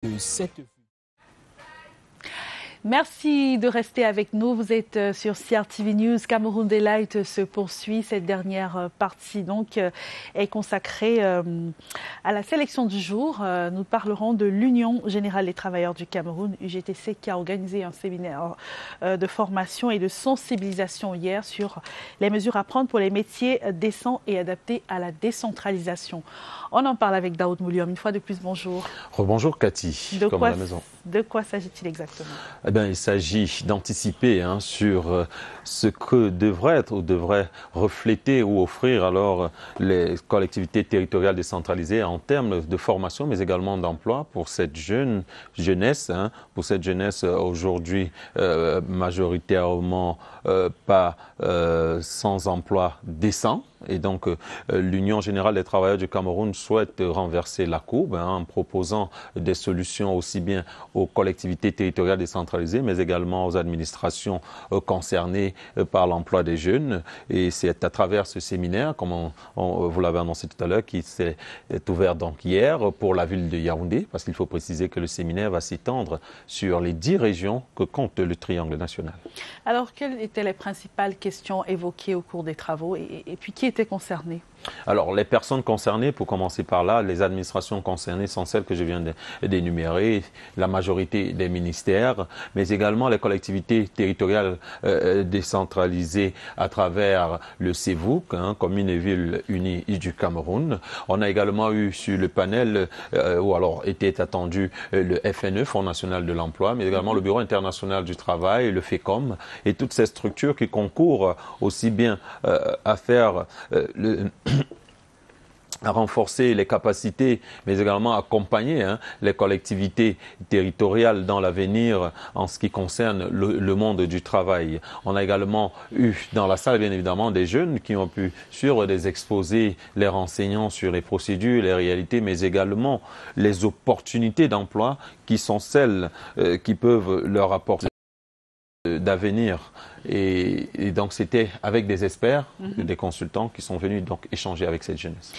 de cette... Merci de rester avec nous. Vous êtes sur CRTV News. Cameroun Daylight se poursuit. Cette dernière partie donc est consacrée à la sélection du jour. Nous parlerons de l'Union Générale des Travailleurs du Cameroun, UGTC, qui a organisé un séminaire de formation et de sensibilisation hier sur les mesures à prendre pour les métiers décents et adaptés à la décentralisation. On en parle avec Daoud Mouliom. Une fois de plus, bonjour. Rebonjour Cathy, comme à la maison. De quoi s'agit-il exactement? Eh bien, il s'agit d'anticiper sur ce que devrait être ou devrait refléter ou offrir alors les collectivités territoriales décentralisées en termes de formation, mais également d'emploi pour cette jeunesse, pour cette jeunesse aujourd'hui majoritairement pas sans emploi décent. Et donc, l'Union Générale des Travailleurs du Cameroun souhaite renverser la courbe en proposant des solutions aussi bien aux collectivités territoriales décentralisées, mais également aux administrations concernées par l'emploi des jeunes. Et c'est à travers ce séminaire, comme vous l'avez annoncé tout à l'heure, qui s'est ouvert donc hier pour la ville de Yaoundé, parce qu'il faut préciser que le séminaire va s'étendre sur les 10 régions que compte le triangle national. Alors, quelles étaient les principales questions évoquées au cours des travaux et puis qui étaient concernés? Alors, les personnes concernées, pour commencer par là, les administrations concernées sont celles que je viens d'énumérer, la majorité des ministères, mais également les collectivités territoriales décentralisées à travers le CEVUC, Commune et Ville Unies du Cameroun. On a également eu sur le panel, où alors était attendu le FNE, Fonds national de l'emploi, mais également le Bureau international du travail, le FECOM, et toutes ces structures qui concourent aussi bien à faire à renforcer les capacités, mais également accompagner les collectivités territoriales dans l'avenir en ce qui concerne le monde du travail. On a également eu dans la salle, bien évidemment, des jeunes qui ont pu suivre des exposés, les renseignants sur les procédures, les réalités, mais également les opportunités d'emploi qui sont celles qui peuvent leur apporter d'avenir. Et donc c'était avec des experts, des consultants qui sont venus donc échanger avec cette jeunesse.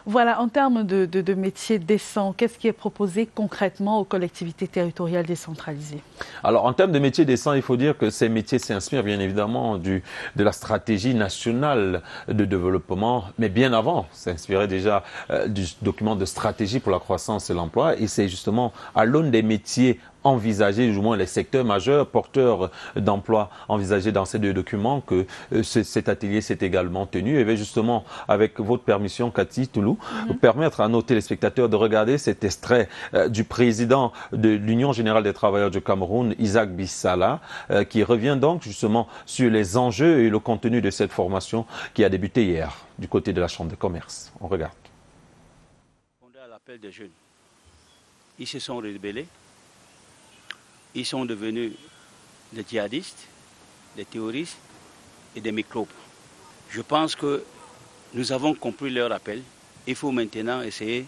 Voilà, en termes de métiers décents, qu'est-ce qui est proposé concrètement aux collectivités territoriales décentralisées? Alors, en termes de métiers décents, il faut dire que ces métiers s'inspirent bien évidemment de la stratégie nationale de développement, mais bien avant, s'inspirait déjà du document de stratégie pour la croissance et l'emploi, et c'est justement à l'aune des métiers envisagés, du moins les secteurs majeurs porteurs d'emploi envisagés dans ces deux documents que cet atelier s'est également tenu. Et bien justement, avec votre permission, Cathy Toulou, permettre à nos téléspectateurs de regarder cet extrait du président de l'Union Générale des Travailleurs du Cameroun, Isaac Bissala, qui revient donc justement sur les enjeux et le contenu de cette formation qui a débuté hier du côté de la Chambre de commerce. On regarde. À l'appel des jeunes, ils se sont rebellés. Ils sont devenus des djihadistes, des terroristes et des microbes. Je pense que nous avons compris leur appel. Il faut maintenant essayer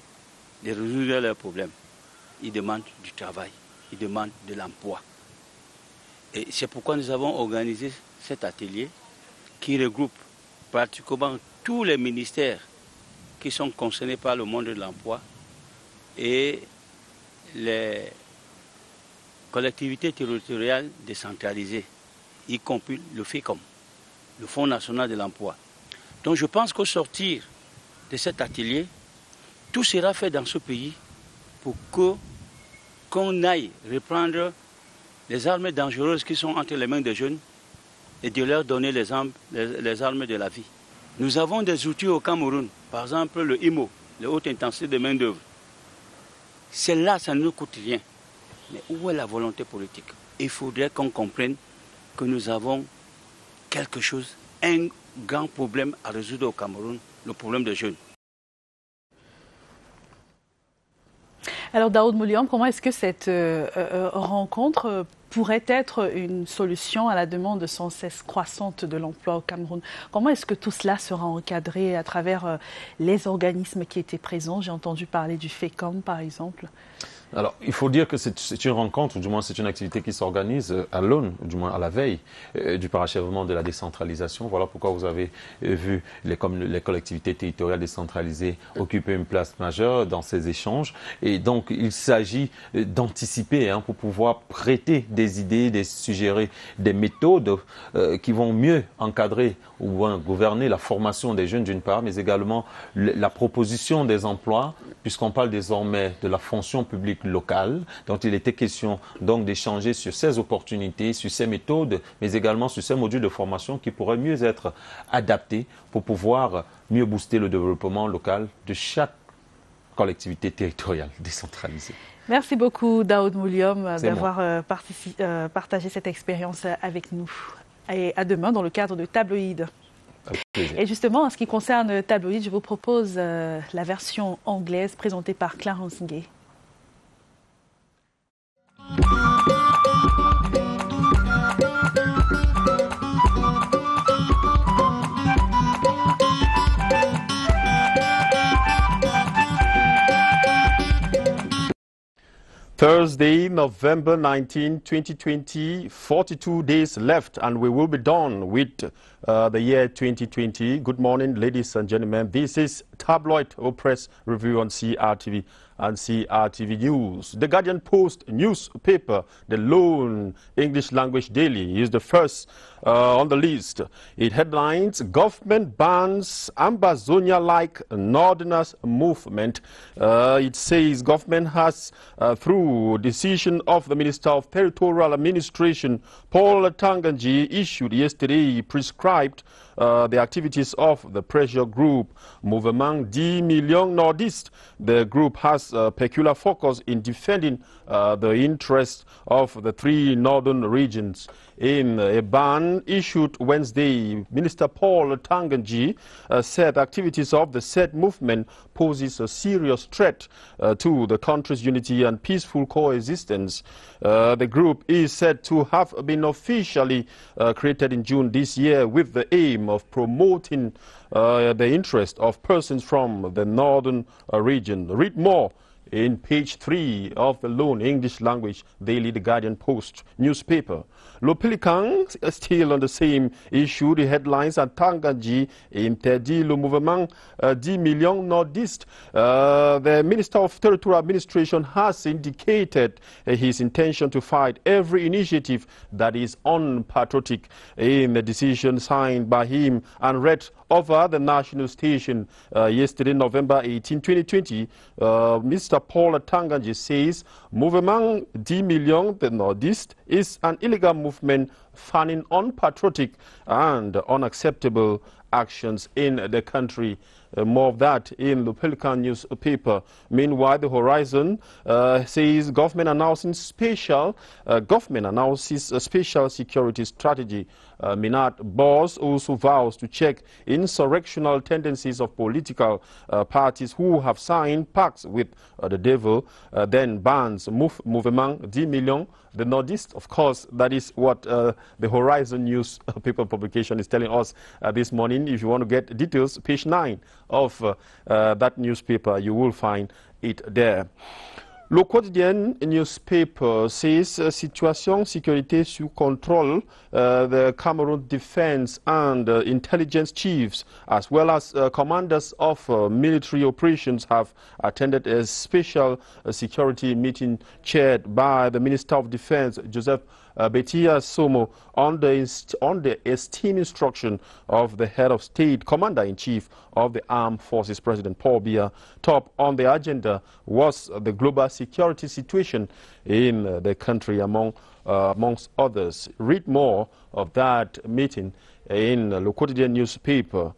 de résoudre leurs problèmes. Ils demandent du travail, ils demandent de l'emploi. Et c'est pourquoi nous avons organisé cet atelier qui regroupe pratiquement tous les ministères qui sont concernés par le monde de l'emploi et les collectivités territoriales décentralisées, y compris le FECOM, le Fonds national de l'emploi. Donc je pense qu'au sortir de cet atelier, tout sera fait dans ce pays pour qu'on aille reprendre les armes dangereuses qui sont entre les mains des jeunes et de leur donner les armes de la vie. Nous avons des outils au Cameroun, par exemple le IMO, le haute intensité de main-d'œuvre. Celle-là, ça ne nous coûte rien. Mais où est la volonté politique? Il faudrait qu'on comprenne que nous avons quelque chose, un grand problème à résoudre au Cameroun, le problème des jeunes. Alors Daoud Mouliom, comment est-ce que cette rencontre pourrait être une solution à la demande sans cesse croissante de l'emploi au Cameroun? Comment est-ce que tout cela sera encadré à travers les organismes qui étaient présents? J'ai entendu parler du FECOM par exemple. Alors, il faut dire que c'est une rencontre, ou du moins c'est une activité qui s'organise à l'aune, ou du moins à la veille du parachèvement de la décentralisation. Voilà pourquoi vous avez vu les collectivités territoriales décentralisées occuper une place majeure dans ces échanges. Et donc, il s'agit d'anticiper pour pouvoir prêter des idées, suggérer des méthodes qui vont mieux encadrer ou gouverner la formation des jeunes d'une part, mais également la proposition des emplois, puisqu'on parle désormais de la fonction publique locale, dont il était question donc d'échanger sur ces opportunités, sur ces méthodes, mais également sur ces modules de formation qui pourraient mieux être adaptés pour pouvoir mieux booster le développement local de chaque collectivité territoriale décentralisée. Merci beaucoup Daoud Mouliom d'avoir partagé cette expérience avec nous. Et à demain dans le cadre de Tabloïd. Et justement, en ce qui concerne Tabloïd, je vous propose la version anglaise présentée par Clarence Gay. Thursday, November 19, 2020, 42 days left and we will be done with the year 2020. Good morning, ladies and gentlemen. This is Tabloid or Press Review on CRTV and CRTV News. The Guardian Post newspaper, the lone English language daily, is the first on the list. It headlines, Government bans Ambazonia-like Northerners movement. It says government has, through decision of the Minister of Territorial Administration, Paul Tanganji, issued yesterday, prescribed the activities of the pressure group Mouvement 10 Millions Nordistes. The group has a peculiar focus in defending the interests of the three northern regions. In a ban issued Wednesday, Minister Paul Tanganji said activities of the said movement poses a serious threat to the country's unity and peaceful coexistence. The group is said to have been officially created in June this year with the aim of promoting the interest of persons from the northern region. Read more in page 3 of the lone English language daily The Guardian Post newspaper. Le Pélican, still on the same issue, the headlines are Tanganji interdit le mouvement 10 millions nordistes. The Minister of Territorial Administration has indicated his intention to fight every initiative that is unpatriotic in the decision signed by him and read over the national station yesterday, November 18, 2020. Mr. Paul Tanganji says Mouvement 10 Millions the Nordistes is an illegal movement fanning unpatriotic and unacceptable actions in the country. More of that in the Pelican newspaper. Meanwhile, the Horizon says government announces a special security strategy. Minat Boss also vows to check insurrectional tendencies of political parties who have signed pacts with the devil, then bans Mouvement 10 Millions. The Nordist, of course, that is what the Horizon newspaper publication is telling us this morning. If you want to get details, page 9 of that newspaper, you will find it there. Le Quotidien newspaper says situation sécurité sous control. The Cameroon defense and intelligence chiefs, as well as commanders of military operations, have attended a special security meeting chaired by the Minister of Defense, Joseph Betia Somo, on the esteemed instruction of the head of state, Commander-in-Chief of the Armed Forces, President Paul Biya. Top on the agenda was the global security situation in the country, amongst others. Read more of that meeting in Le Quotidien newspaper.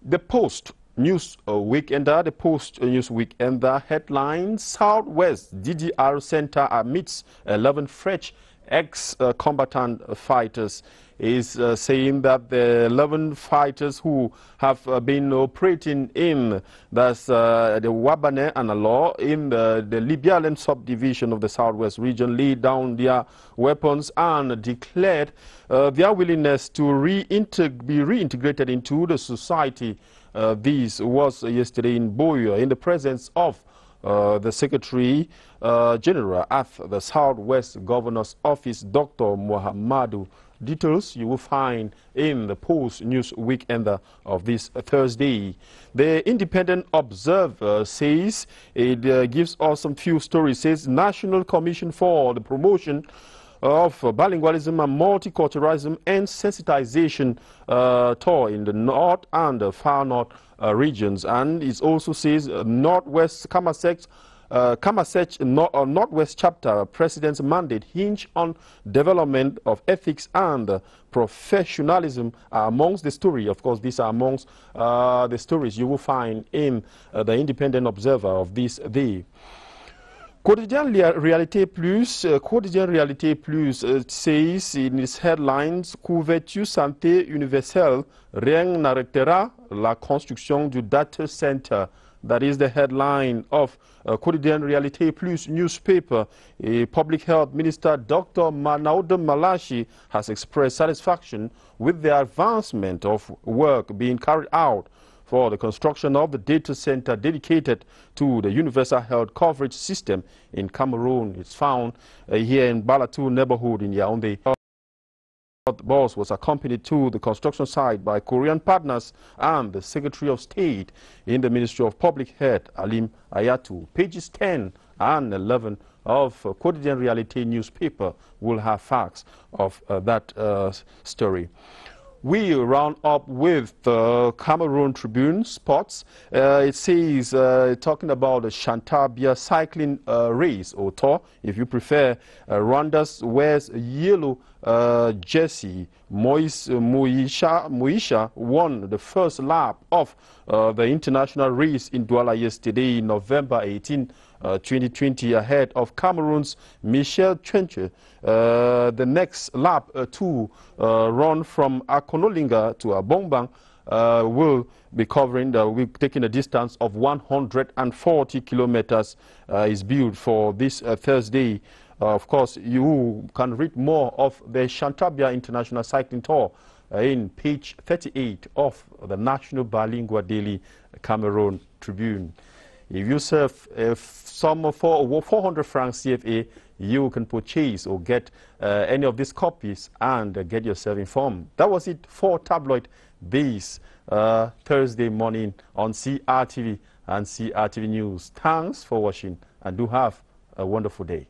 The Post News Weekender, the Post News Weekender headline: Southwest DDR Center admits 11 fresh ex-combatant fighters. Is saying that the 11 fighters who have been operating in the Wabane and Alor in the Libyan subdivision of the Southwest region laid down their weapons and declared their willingness to be reintegrated into the society. This was yesterday in Boyo in the presence of the Secretary General at the Southwest Governor's Office, Dr. Muhammadu. Details you will find in the Post News Weekend of this Thursday. The Independent Observer says it gives us some few stories. Says National Commission for the Promotion of Bilingualism and Multiculturalism and Sensitization tour in the North and the Far North regions. And it also says Northwest Kamasech Northwest Chapter President's mandate hinge on development of ethics and professionalism are amongst the story. Of course, these are amongst the stories you will find in the Independent Observer of this day. Quotidien Réalité Plus says in its headlines, couverture santé universelle, rien n'arrêtera la construction du data center. That is the headline of Quotidien Réalité Plus newspaper. A Public Health Minister, Dr. Manaouda Malashi, has expressed satisfaction with the advancement of work being carried out for the construction of the data center dedicated to the universal health coverage system in Cameroon. It's found here in Balatou neighborhood in Yaoundé. The boss was accompanied to the construction site by Korean partners and the Secretary of State in the Ministry of Public Health, Alim Ayatu. Pages 10 and 11 of Quotidien Réalité newspaper will have facts of that story. We round up with the Cameroon Tribune Sports. It says, talking about the Chantabia cycling race or tour, if you prefer. Rwanda's wears yellow jersey. Moisha won the first lap of the international race in Douala yesterday, November 18, 2020, ahead of Cameroon's Michel Trenche. The next lap to run from Akonolinga to Abongbang will be covering, will taking a distance of 140 kilometers is built for this Thursday. Of course, you can read more of the Chantabia International Cycling Tour in page 38 of the National Bilingual Daily Cameroon Tribune. If you serve some for 400 francs CFA, you can purchase or get any of these copies and get yourself informed. That was it for Tabloid Base Thursday morning on CRTV and CRTV News. Thanks for watching and do have a wonderful day.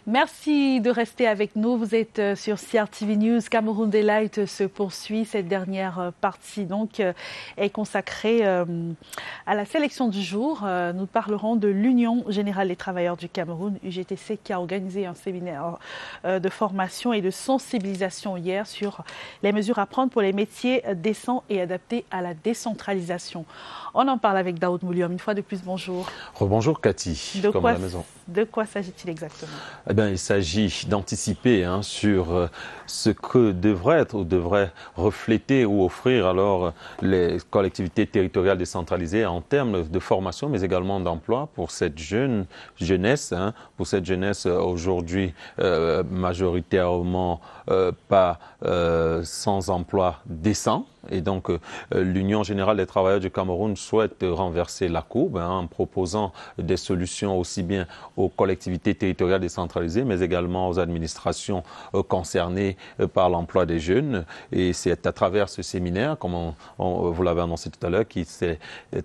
Merci de rester avec nous. Vous êtes sur CRTV News. Cameroun Daylight se poursuit. Cette dernière partie donc est consacrée à la sélection du jour. Nous parlerons de l'Union Générale des Travailleurs du Cameroun, UGTC, qui a organisé un séminaire de formation et de sensibilisation hier sur les mesures à prendre pour les métiers décents et adaptés à la décentralisation. On en parle avec Daoud Mouliom. Une fois de plus, bonjour. Rebonjour Cathy, comme à la maison. De quoi s'agit-il exactement? Eh bien, il s'agit d'anticiper sur ce que devrait être ou devrait refléter ou offrir alors les collectivités territoriales décentralisées en termes de formation, mais également d'emploi pour cette jeunesse, pour cette jeunesse aujourd'hui majoritairement pas sans emploi décent. Et donc, l'Union Générale des Travailleurs du Cameroun souhaite renverser la courbe en proposant des solutions aussi bien aux collectivités territoriales décentralisées, mais également aux administrations concernées par l'emploi des jeunes. Et c'est à travers ce séminaire, comme vous l'avez annoncé tout à l'heure, qui s'est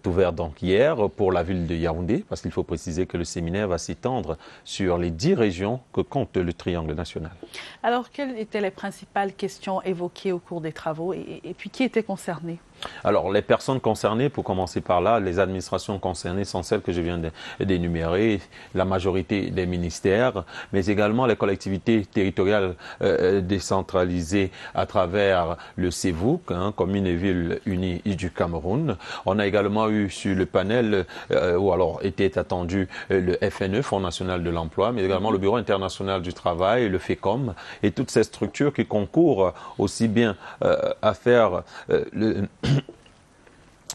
ouvert donc hier pour la ville de Yaoundé, parce qu'il faut préciser que le séminaire va s'étendre sur les 10 régions que compte le triangle national. Alors, quelles étaient les principales questions évoquées au cours des travaux et puis qui étaient concernés? Alors, les personnes concernées, pour commencer par là, les administrations concernées sont celles que je viens d'énumérer, la majorité des ministères, mais également les collectivités territoriales décentralisées à travers le CEVUC, Commune et Ville Unies du Cameroun. On a également eu sur le panel, où alors était attendu le FNE, Fonds National de l'Emploi, mais également le Bureau International du Travail, le FECOM, et toutes ces structures qui concourent aussi bien à faire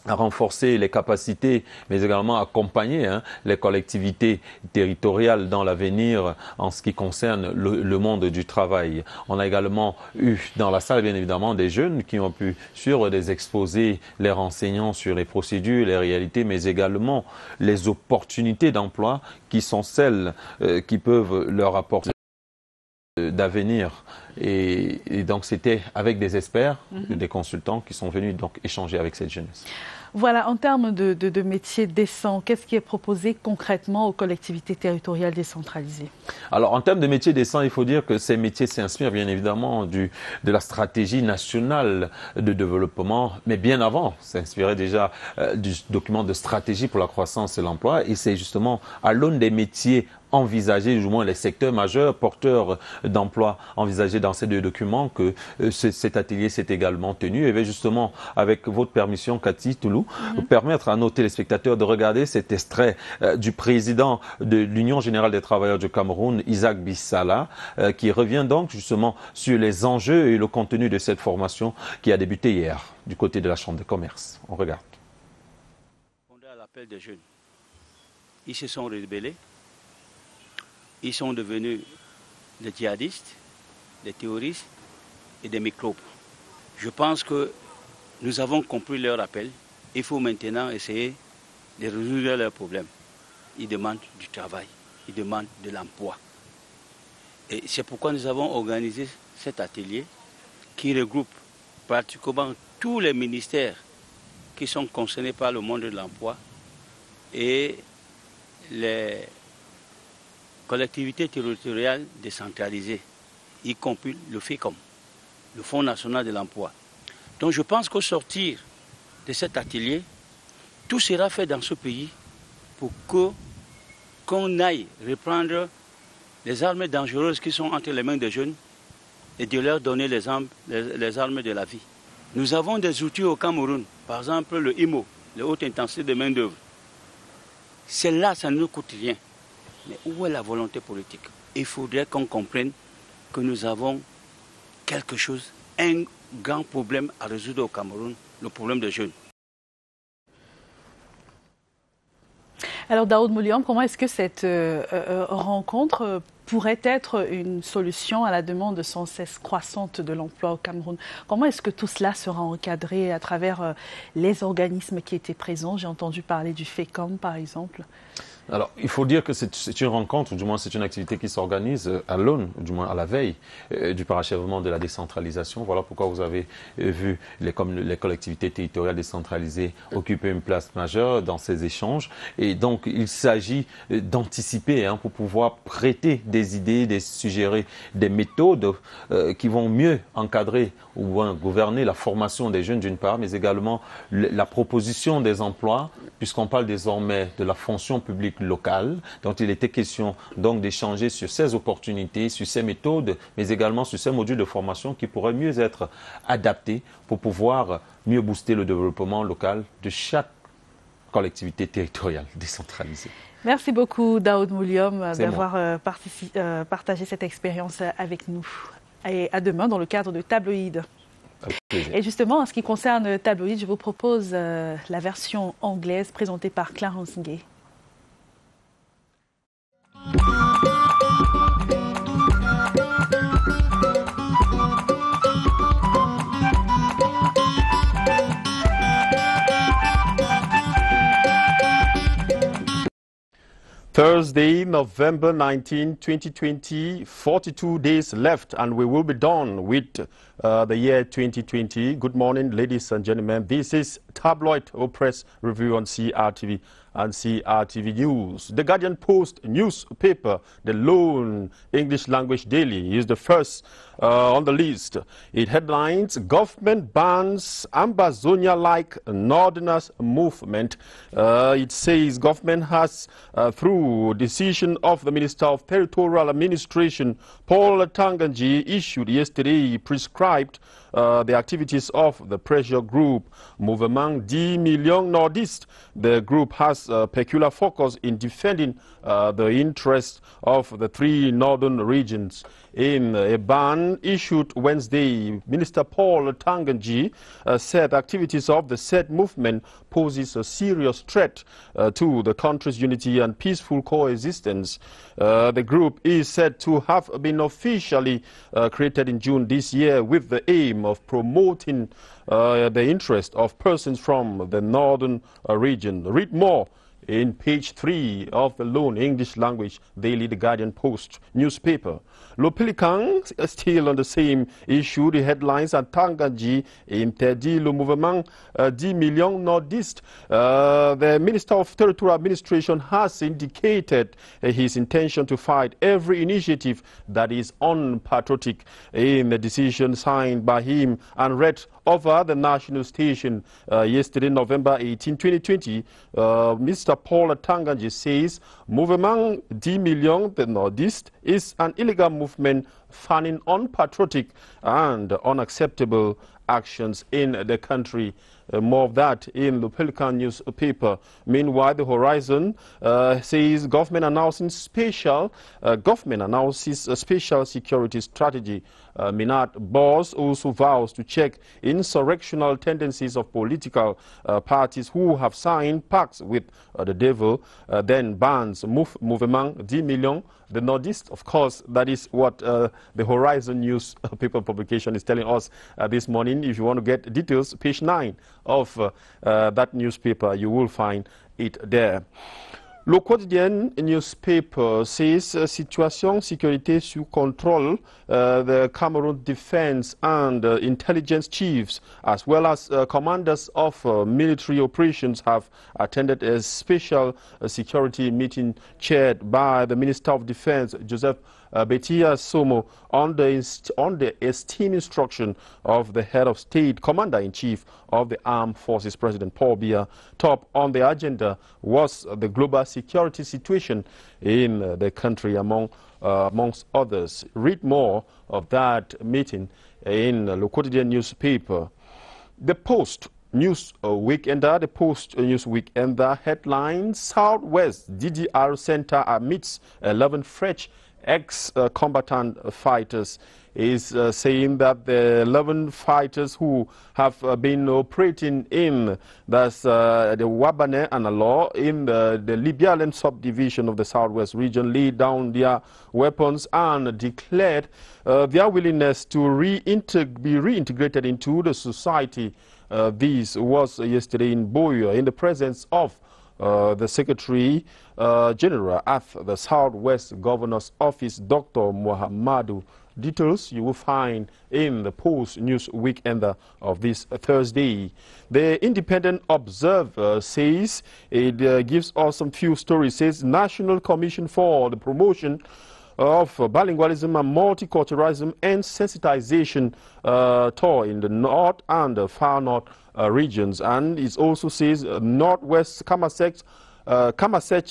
à renforcer les capacités, mais également accompagner les collectivités territoriales dans l'avenir en ce qui concerne le monde du travail. On a également eu dans la salle, bien évidemment, des jeunes qui ont pu suivre des exposés, les renseignants sur les procédures, les réalités, mais également les opportunités d'emploi qui sont celles qui peuvent leur apporter d'avenir. Et donc c'était avec des experts, des consultants qui sont venus donc échanger avec cette jeunesse. Voilà, en termes de métiers décents, qu'est-ce qui est proposé concrètement aux collectivités territoriales décentralisées? Alors, en termes de métiers décents, il faut dire que ces métiers s'inspirent bien évidemment de la stratégie nationale de développement, mais bien avant, s'inspirait déjà du document de stratégie pour la croissance et l'emploi, et c'est justement à l'aune des métiers envisagés, du moins les secteurs majeurs porteurs d'emploi envisagés dans ces deux documents que cet atelier s'est également tenu. Et bien justement, avec votre permission, Cathy Toulou, permettre à nos téléspectateurs de regarder cet extrait du président de l'Union générale des travailleurs du Cameroun, Isaac Bissala, qui revient donc justement sur les enjeux et le contenu de cette formation qui a débuté hier du côté de la Chambre de commerce. On regarde. À l'appel des jeunes, ils se sont rebellés. Ils sont devenus des djihadistes, des terroristes et des microbes. Je pense que nous avons compris leur appel. Il faut maintenant essayer de résoudre leurs problèmes. Ils demandent du travail, ils demandent de l'emploi. Et c'est pourquoi nous avons organisé cet atelier qui regroupe pratiquement tous les ministères qui sont concernés par le monde de l'emploi et les collectivités territoriales décentralisées, y compris le FECOM, le Fonds national de l'emploi. Donc je pense qu'au sortir de cet atelier, tout sera fait dans ce pays pour qu'on aille reprendre les armes dangereuses qui sont entre les mains des jeunes et de leur donner les armes de la vie. Nous avons des outils au Cameroun, par exemple le IMO, le haute intensité de main-d'œuvre. Celle-là, ça ne nous coûte rien. Mais où est la volonté politique? Il faudrait qu'on comprenne que nous avons quelque chose, un grand problème à résoudre au Cameroun, le problème des jeunes. Alors Daoud Mouliam, comment est-ce que cette rencontre pourrait être une solution à la demande sans cesse croissante de l'emploi au Cameroun? Comment est-ce que tout cela sera encadré à travers les organismes qui étaient présents? J'ai entendu parler du FECOM par exemple. Alors, il faut dire que c'est une rencontre, ou du moins c'est une activité qui s'organise à l'aune, du moins à la veille du parachèvement de la décentralisation. Voilà pourquoi vous avez vu les collectivités territoriales décentralisées occuper une place majeure dans ces échanges. Et donc, il s'agit d'anticiper pour pouvoir prêter des idées, suggérer des méthodes qui vont mieux encadrer ou gouverner la formation des jeunes d'une part, mais également la proposition des emplois, puisqu'on parle désormais de la fonction publique locale, dont il était question donc d'échanger sur ces opportunités, sur ces méthodes, mais également sur ces modules de formation qui pourraient mieux être adaptés pour pouvoir mieux booster le développement local de chaque collectivité territoriale décentralisée. Merci beaucoup Daoud Mouliam d'avoir partagé cette expérience avec nous. Et à demain dans le cadre de Tabloïd. Et justement, en ce qui concerne Tabloïd, je vous propose la version anglaise présentée par Clarence Gay. Thursday, November 19, 2020, 42 days left and we will be done with the year 2020. Good morning, ladies and gentlemen. This is Tabloid or Press Review on CRTV and CRTV News. The Guardian Post newspaper, the lone English language daily, is the first on the list. It headlines, Government bans Ambazonia-like Northerners movement. It says government has, through decision of the Minister of Territorial Administration, Paul Tanganji, issued yesterday, prescribed the activities of the pressure group Mouvement 10 Millions Nordistes. The group has a peculiar focus in defending the interests of the three northern regions. In a ban issued Wednesday, Minister Paul Tanganji said activities of the said movement poses a serious threat to the country's unity and peaceful coexistence. The group is said to have been officially created in June this year with the aim of promoting the interest of persons from the northern region. Read more in page 3 of the lone English language daily The Guardian Post newspaper. Le Pelican, still on the same issue, the headlines are Tanganji interdit le mouvement 10 millions nordistes. The Minister of Territorial Administration has indicated his intention to fight every initiative that is unpatriotic in the decision signed by him and read over the national station yesterday, November 18, 2020. Mr. Paul Tanganji says Mouvement 10 millions de Nordistes is an illegal movement fanning unpatriotic and unacceptable actions in the country. More of that in the Pelican newspaper. Meanwhile, the Horizon says government announces a special security strategy. Minat Boss also vows to check insurrectional tendencies of political parties who have signed pacts with the devil, then bans Mouvement 10 millions de Nordistes. Of course, that is what the Horizon newspaper publication is telling us this morning. If you want to get details, page 9 of that newspaper, you will find it there. Le Quotidien newspaper says situation sécurité sous contrôle. The Cameroon defense and intelligence chiefs, as well as commanders of military operations, have attended a special security meeting chaired by the Minister of Defense, Joseph Betia Somo, on the esteemed instruction of the head of state, Commander-in-Chief of the Armed Forces, President Paul Biya. Top on the agenda was the global security situation in the country, amongst others. Read more of that meeting in Le Quotidien newspaper. The Post News Weekender, the Post News Weekender headline: Southwest DDR Center admits 11 fresh ex-combatant fighters, is saying that the 11 fighters who have been operating in the Wabane and Alor in the Libyaland subdivision of the Southwest region laid down their weapons and declared their willingness to be reintegrated into the society. This was yesterday in Boyo in the presence of the Secretary General at the Southwest Governor's Office, Dr. Muhammadu. Details you will find in the Post News Weekender of this Thursday. The Independent Observer says, it gives us some few stories, says National Commission for the Promotion of Bilingualism and Multiculturalism and Sensitization tour in the North and the Far North regions. And it also says Northwest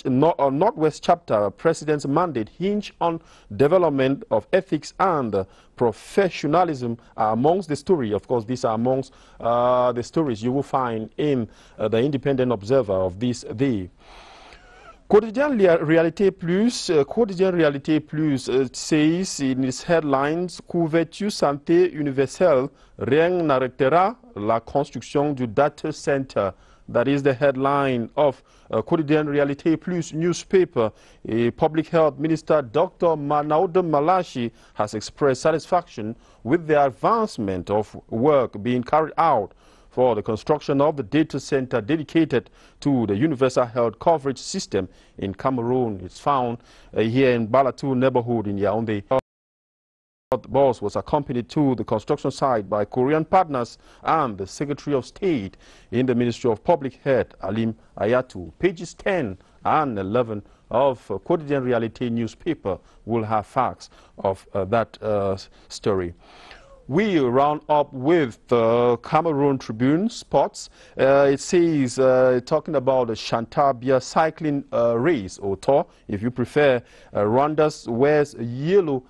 Northwest Chapter President's mandate hinge on development of ethics and professionalism are amongst the story. Of course, these are amongst the stories you will find in the Independent Observer of this day. Quotidien Réalité Plus says in its headlines, couverture santé universelle, rien n'arrêtera la construction du data center. That is the headline of Quotidien Réalité Plus newspaper. A Public Health Minister, Dr. Manauda Malashi, has expressed satisfaction with the advancement of work being carried out for the construction of the data center dedicated to the universal health coverage system in Cameroon. It's found here in Balatu neighborhood in Yaoundé. The boss was accompanied to the construction site by Korean partners and the Secretary of State in the Ministry of Public Health, Alim Ayatu. Pages 10 and 11 of Quotidien Réalité newspaper will have facts of that story. We round up with the Cameroon Tribune Sports. It says, talking about the Chantabia cycling race or tour, if you prefer. Rwanda's wears yellow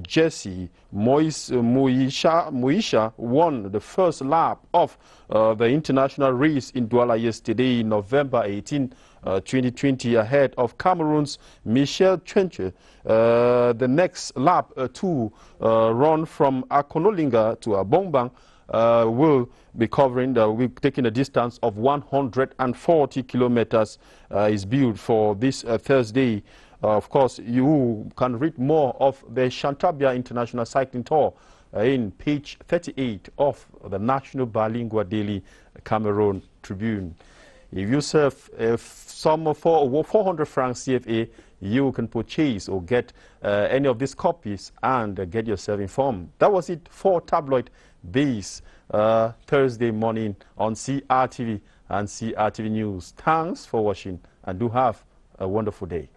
jersey. Moisha won the first lap of the international race in Douala yesterday, November 18, 2020 ahead of Cameroon's Michel Trenche. The next lap to run from Akonolinga to Abombang will be taking a distance of 140 kilometers is built for this Thursday. Of course, you can read more of the Chantabia International Cycling Tour in page 38 of the National Bilingual Daily Cameroon Tribune. If you serve some 400 francs CFA, you can purchase or get any of these copies and get yourself informed. That was it for Tabloid Base Thursday morning on CRTV and CRTV News. Thanks for watching and do have a wonderful day.